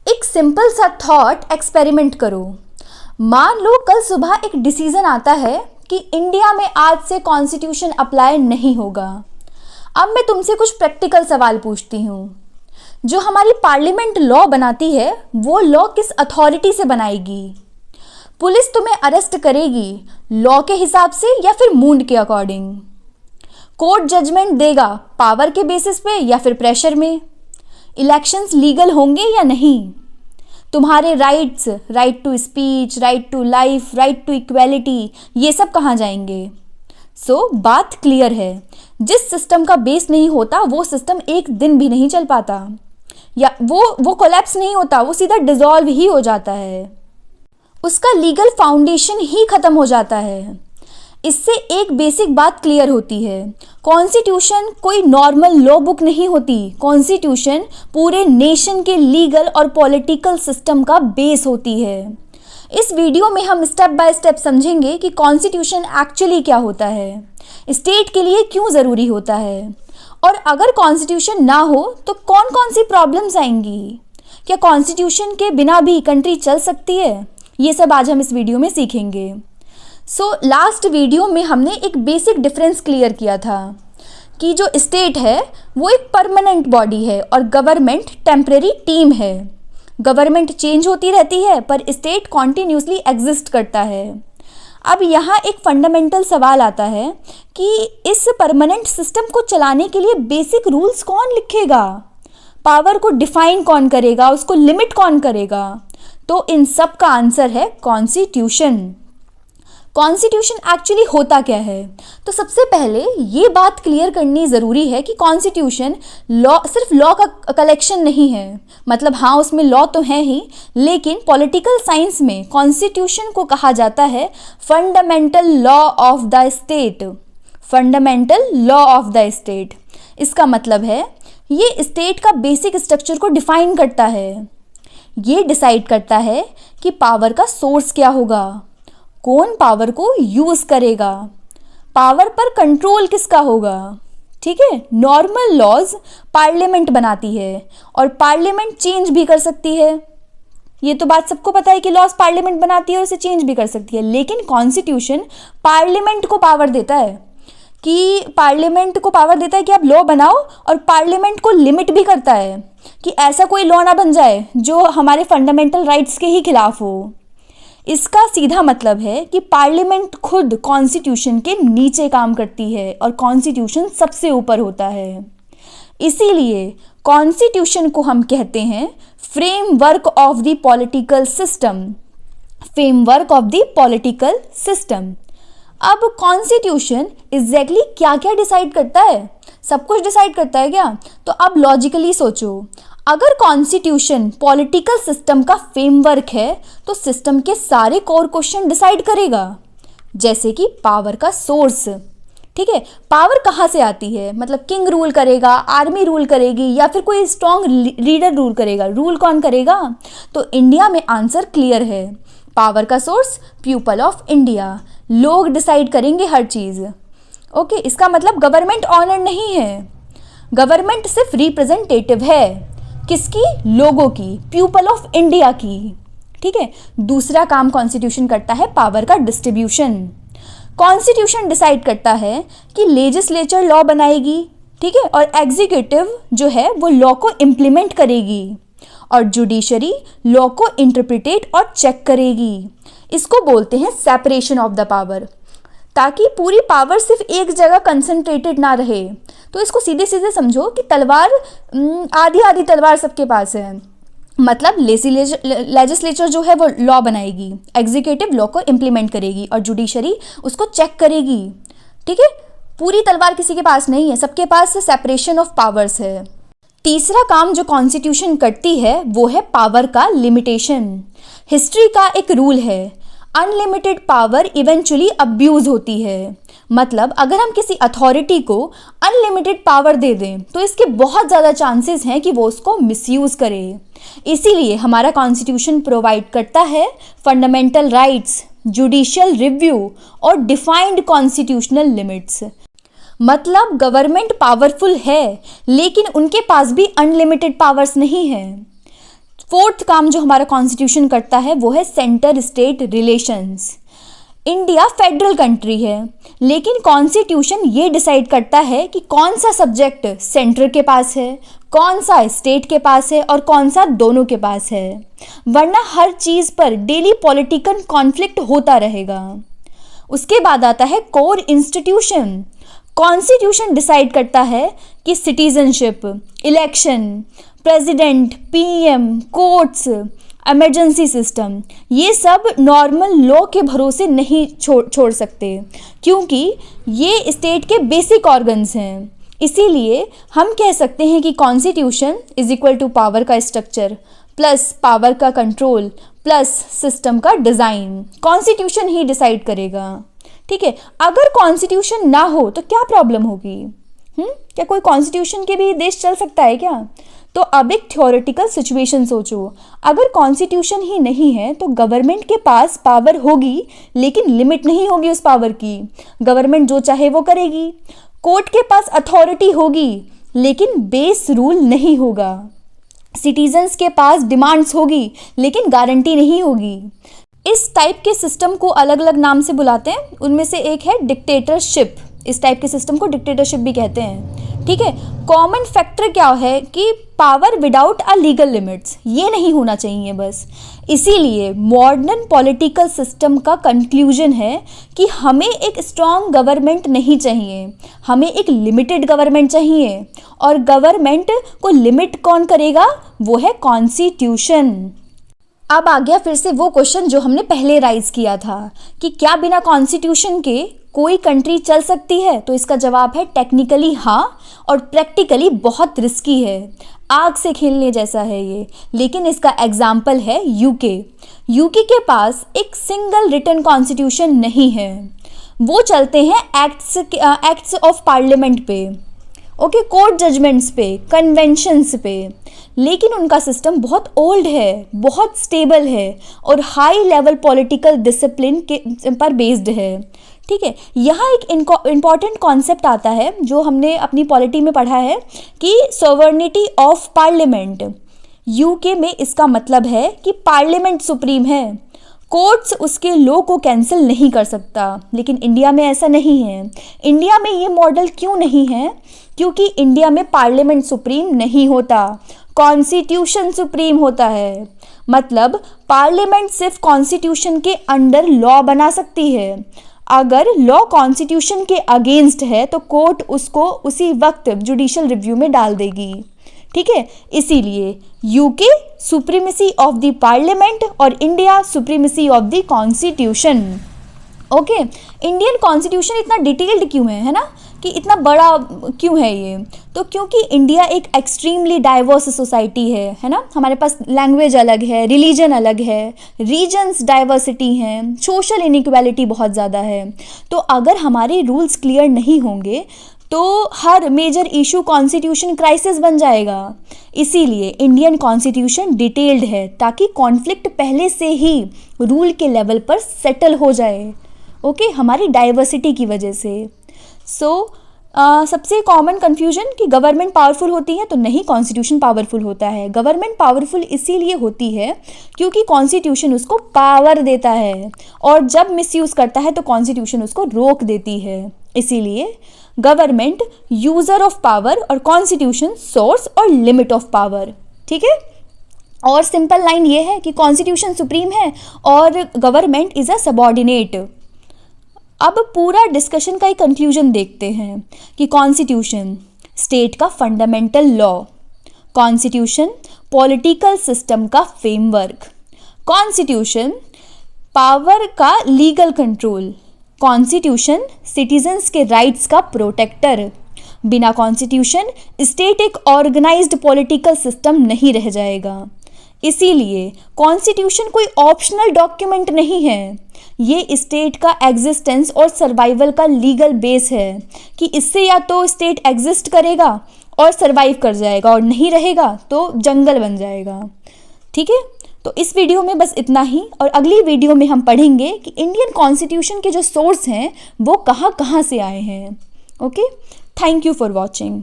एक सिंपल सा thought experiment करो। मान लो कल सुबह एक डिसीजन आता है कि इंडिया में आज से कॉन्स्टिट्यूशन अप्लाई नहीं होगा। अब मैं तुमसे कुछ प्रैक्टिकल सवाल पूछती हूँ। जो हमारी पार्लियामेंट लॉ बनाती है वो लॉ किस अथॉरिटी से बनाएगी? पुलिस तुम्हें अरेस्ट करेगी लॉ के हिसाब से या फिर मूड के अकॉर्डिंग? कोर्ट जजमेंट देगा पावर के बेसिस पे या फिर प्रेशर में? इलेक्शंस लीगल होंगे या नहीं? तुम्हारे rights, right to speech, right to life, right to equality, ये सब कहाँ जाएंगे? बात क्लियर है, जिस सिस्टम का बेस नहीं होता वो सिस्टम एक दिन भी नहीं चल पाता, या वो कोलैप्स नहीं होता, वो सीधा डिसॉल्व ही हो जाता है। उसका लीगल फाउंडेशन ही खत्म हो जाता है। इससे एक बेसिक बात क्लियर होती है, कॉन्स्टिट्यूशन कोई नॉर्मल लॉ बुक नहीं होती। कॉन्स्टिट्यूशन पूरे नेशन के लीगल और पॉलिटिकल सिस्टम का बेस होती है। इस वीडियो में हम स्टेप बाय स्टेप समझेंगे कि कॉन्स्टिट्यूशन एक्चुअली क्या होता है, स्टेट के लिए क्यों ज़रूरी होता है, और अगर कॉन्स्टिट्यूशन ना हो तो कौन कौन सी प्रॉब्लम्स आएंगी। क्या कॉन्स्टिट्यूशन के बिना भी कंट्री चल सकती है? ये सब आज हम इस वीडियो में सीखेंगे। लास्ट वीडियो में हमने एक बेसिक डिफरेंस क्लियर किया था कि जो स्टेट है वो एक परमानेंट बॉडी है और गवर्नमेंट टेम्परेरी टीम है। गवर्नमेंट चेंज होती रहती है पर स्टेट कॉन्टिन्यूसली एग्जिस्ट करता है। अब यहाँ एक फंडामेंटल सवाल आता है कि इस परमानेंट सिस्टम को चलाने के लिए बेसिक रूल्स कौन लिखेगा? पावर को डिफाइन कौन करेगा? उसको लिमिट कौन करेगा? तो इन सब का आंसर है कॉन्स्टिट्यूशन। कॉन्स्टिट्यूशन एक्चुअली होता क्या है? तो सबसे पहले ये बात क्लियर करनी ज़रूरी है कि कॉन्स्टिट्यूशन लॉ सिर्फ लॉ का कलेक्शन नहीं है। मतलब हाँ, उसमें लॉ तो है ही, लेकिन पॉलिटिकल साइंस में कॉन्स्टिट्यूशन को कहा जाता है fundamental law of the state. Fundamental law of the state, इसका मतलब है ये स्टेट का बेसिक स्ट्रक्चर को डिफाइन करता है। ये डिसाइड करता है कि पावर का सोर्स क्या होगा, कौन पावर को यूज करेगा, पावर पर कंट्रोल किसका होगा। ठीक है, नॉर्मल लॉज पार्लियामेंट बनाती है और पार्लियामेंट चेंज भी कर सकती है। ये तो बात सबको पता है कि लॉज पार्लियामेंट बनाती है और उसे चेंज भी कर सकती है, लेकिन कॉन्स्टिट्यूशन पार्लियामेंट को पावर देता है कि आप लॉ बनाओ, और पार्लियामेंट को लिमिट भी करता है कि ऐसा कोई लॉ ना बन जाए जो हमारे फंडामेंटल राइट्स के ही खिलाफ हो। इसका सीधा मतलब है कि पार्लियामेंट खुद कॉन्स्टिट्यूशन के नीचे काम करती है और कॉन्स्टिट्यूशन सबसे ऊपर होता है। इसीलिए कॉन्स्टिट्यूशन को हम कहते हैं framework of the political system. Framework of the political system. अब कॉन्स्टिट्यूशन एग्जैक्टली क्या क्या डिसाइड करता है? सब कुछ डिसाइड करता है क्या? तो अब लॉजिकली सोचो, अगर कॉन्स्टिट्यूशन पॉलिटिकल सिस्टम का फ्रेमवर्क है तो सिस्टम के सारे कोर क्वेश्चन डिसाइड करेगा, जैसे कि पावर का सोर्स। ठीक है, पावर कहाँ से आती है? मतलब किंग रूल करेगा, आर्मी रूल करेगी, या फिर कोई स्ट्रॉन्ग लीडर रूल करेगा? रूल कौन करेगा? तो इंडिया में आंसर क्लियर है, पावर का सोर्स पीपल ऑफ इंडिया। लोग डिसाइड करेंगे हर चीज़। ओके, इसका मतलब गवर्नमेंट ऑनर नहीं है, गवर्नमेंट सिर्फ रिप्रेजेंटेटिव है। किसकी? लोगों की, पीपल ऑफ इंडिया की। ठीक है, दूसरा काम कॉन्स्टिट्यूशन करता है पावर का डिस्ट्रीब्यूशन। कॉन्स्टिट्यूशन डिसाइड करता है कि लेजिस्लेचर लॉ बनाएगी, ठीक है, और एग्जीक्यूटिव जो है वो लॉ को इम्प्लीमेंट करेगी, और जुडिशरी लॉ को इंटरप्रिटेट और चेक करेगी। इसको बोलते हैं सेपरेशन ऑफ द पावर, ताकि पूरी पावर सिर्फ एक जगह कंसंट्रेटेड ना रहे। तो इसको सीधे सीधे समझो कि तलवार, आधी आधी तलवार सबके पास है। मतलब लेजिस्लेचर जो है वो लॉ बनाएगी, एग्जीक्यूटिव लॉ को इम्प्लीमेंट करेगी, और जुडिशरी उसको चेक करेगी। ठीक है, पूरी तलवार किसी के पास नहीं है, सबके पास सेपरेशन ऑफ पावर्स है। तीसरा काम जो कॉन्स्टिट्यूशन करती है वो है पावर का लिमिटेशन। हिस्ट्री का एक रूल है, अनलिमिटेड पावर इवेंचुअली अब्यूज होती है। मतलब अगर हम किसी अथॉरिटी को अनलिमिटेड पावर दे दें तो इसके बहुत ज़्यादा चांसेस हैं कि वो उसको मिसयूज़ करे। इसीलिए हमारा कॉन्स्टिट्यूशन प्रोवाइड करता है फंडामेंटल राइट्स, जुडिशियल रिव्यू और डिफाइंड कॉन्स्टिट्यूशनल लिमिट्स। मतलब गवर्नमेंट पावरफुल है लेकिन उनके पास भी अनलिमिटेड पावर्स नहीं है। फोर्थ काम जो हमारा कॉन्स्टिट्यूशन करता है वो है centre state relations. India federal country है, लेकिन कॉन्स्टिट्यूशन ये डिसाइड करता है कि कौन सा सब्जेक्ट सेंटर के पास है, कौन सा स्टेट के पास है और कौन सा दोनों के पास है, वरना हर चीज़ पर डेली पॉलिटिकल कॉन्फ्लिक्ट होता रहेगा। उसके बाद आता है कोर इंस्टीट्यूशन। कॉन्स्टिट्यूशन डिसाइड करता है कि citizenship, election, president, PM, courts, emergency system, ये सब नॉर्मल लॉ के भरोसे नहीं छोड़ सकते, क्योंकि ये स्टेट के बेसिक ऑर्गन्स हैं। इसीलिए हम कह सकते हैं कि constitution is equal to power का स्ट्रक्चर प्लस पावर का कंट्रोल प्लस सिस्टम का डिज़ाइन। कॉन्स्टिट्यूशन ही डिसाइड करेगा, ठीक है। अगर कॉन्स्टिट्यूशन ना हो तो क्या प्रॉब्लम होगी? क्या कोई कॉन्स्टिट्यूशन के भी देश चल सकता है क्या? तो अब एक थ्योरेटिकल सिचुएशन सोचो, अगर कॉन्स्टिट्यूशन ही नहीं है तो गवर्नमेंट के पास पावर होगी, लेकिन लिमिट नहीं होगी उस पावर की। गवर्नमेंट जो चाहे वो करेगी। कोर्ट के पास अथॉरिटी होगी, लेकिन बेस रूल नहीं होगा। सिटीजन्स के पास डिमांड्स होगी, लेकिन गारंटी नहीं होगी। इस टाइप के सिस्टम को अलग अलग नाम से बुलाते हैं, उनमें से एक है डिक्टेटरशिप। इस टाइप के सिस्टम को डिक्टेटरशिप भी कहते हैं, ठीक है। कॉमन फैक्टर क्या है कि power without a legal limits, ये नहीं होना चाहिए बस। इसीलिए मॉडर्न पॉलिटिकल सिस्टम का कंक्लूजन है कि हमें एक स्ट्रॉन्ग गवर्नमेंट नहीं चाहिए, हमें एक लिमिटेड गवर्नमेंट चाहिए। और गवर्नमेंट को लिमिट कौन करेगा? वो है कॉन्स्टिट्यूशन। अब आ गया फिर से वो क्वेश्चन जो हमने पहले राइज किया था कि क्या बिना कॉन्स्टिट्यूशन के कोई कंट्री चल सकती है? तो इसका जवाब है टेक्निकली हाँ, और प्रैक्टिकली बहुत रिस्की है। आग से खेलने जैसा है ये। लेकिन इसका एग्जाम्पल है यूके। यूके के पास एक सिंगल रिटन कॉन्स्टिट्यूशन नहीं है, वो चलते हैं एक्ट्स ऑफ पार्लियामेंट पे, ओके, कोर्ट जजमेंट्स पे, कन्वेंशंस पे। लेकिन उनका सिस्टम बहुत ओल्ड है, बहुत स्टेबल है और हाई लेवल पॉलिटिकल डिसिप्लिन के पर बेस्ड है, ठीक है। यहाँ एक इम्पॉर्टेंट कॉन्सेप्ट आता है जो हमने अपनी पॉलिटी में पढ़ा है कि सॉवरेनिटी ऑफ पार्लियामेंट। यूके में इसका मतलब है कि पार्लियामेंट सुप्रीम है, कोर्ट्स उसके लॉ को कैंसिल नहीं कर सकता। लेकिन इंडिया में ऐसा नहीं है। इंडिया में ये मॉडल क्यों नहीं है? क्योंकि इंडिया में पार्लियामेंट सुप्रीम नहीं होता, कॉन्स्टिट्यूशन सुप्रीम होता है। मतलब पार्लियामेंट सिर्फ कॉन्स्टिट्यूशन के अंडर लॉ बना सकती है। अगर लॉ कॉन्स्टिट्यूशन के अगेंस्ट है तो कोर्ट उसको उसी वक्त जुडिशियल रिव्यू में डाल देगी, ठीक है। इसीलिए UK supremacy of the parliament और India supremacy of the constitution, okay. Indian constitution इतना डिटेल्ड क्यों है ना, कि इतना बड़ा क्यों है ये? तो क्योंकि इंडिया एक एक्सट्रीमली डाइवर्स सोसाइटी है ना। हमारे पास लैंग्वेज अलग है, रिलीजन अलग है, रीजन्स डाइवर्सिटी हैं, सोशल इनइक्वालिटी बहुत ज़्यादा है। तो अगर हमारे रूल्स क्लियर नहीं होंगे तो हर मेजर इशू कॉन्स्टिट्यूशन क्राइसिस बन जाएगा। इसीलिए इंडियन कॉन्स्टिट्यूशन डिटेल्ड है, ताकि कॉन्फ्लिक्ट पहले से ही रूल के लेवल पर सेटल हो जाए, ओके, हमारी डाइवर्सिटी की वजह से। सबसे कॉमन कन्फ्यूजन कि गवर्नमेंट पावरफुल होती है, तो नहीं, कॉन्स्टिट्यूशन पावरफुल होता है। गवर्नमेंट पावरफुल इसीलिए होती है क्योंकि कॉन्स्टिट्यूशन उसको पावर देता है, और जब मिसयूज़ करता है तो कॉन्स्टिट्यूशन उसको रोक देती है। इसीलिए गवर्नमेंट यूज़र ऑफ पावर और कॉन्स्टिट्यूशन सोर्स और लिमिट ऑफ पावर, ठीक है। और सिंपल लाइन ये है कि कॉन्स्टिट्यूशन सुप्रीम है और गवर्नमेंट इज़ अ सबॉर्डिनेट। अब पूरा डिस्कशन का एक कंक्लूजन देखते हैं कि कॉन्स्टिट्यूशन स्टेट का fundamental law, constitution political system का फ्रेमवर्क, कॉन्स्टिट्यूशन पावर का लीगल कंट्रोल, कॉन्स्टिट्यूशन सिटीजन्स के राइट्स का प्रोटेक्टर। बिना कॉन्स्टिट्यूशन स्टेट एक ऑर्गेनाइज्ड पॉलिटिकल सिस्टम नहीं रह जाएगा। इसीलिए कॉन्स्टिट्यूशन कोई ऑप्शनल डॉक्यूमेंट नहीं है, ये स्टेट का एग्जिस्टेंस और सर्वाइवल का लीगल बेस है कि इससे या तो स्टेट एग्जिस्ट करेगा और सर्वाइव कर जाएगा, और नहीं रहेगा तो जंगल बन जाएगा, ठीक है। तो इस वीडियो में बस इतना ही, और अगली वीडियो में हम पढ़ेंगे कि इंडियन कॉन्स्टिट्यूशन के जो सोर्स हैं वो कहाँ कहाँ से आए हैं, okay. Thank you for watching.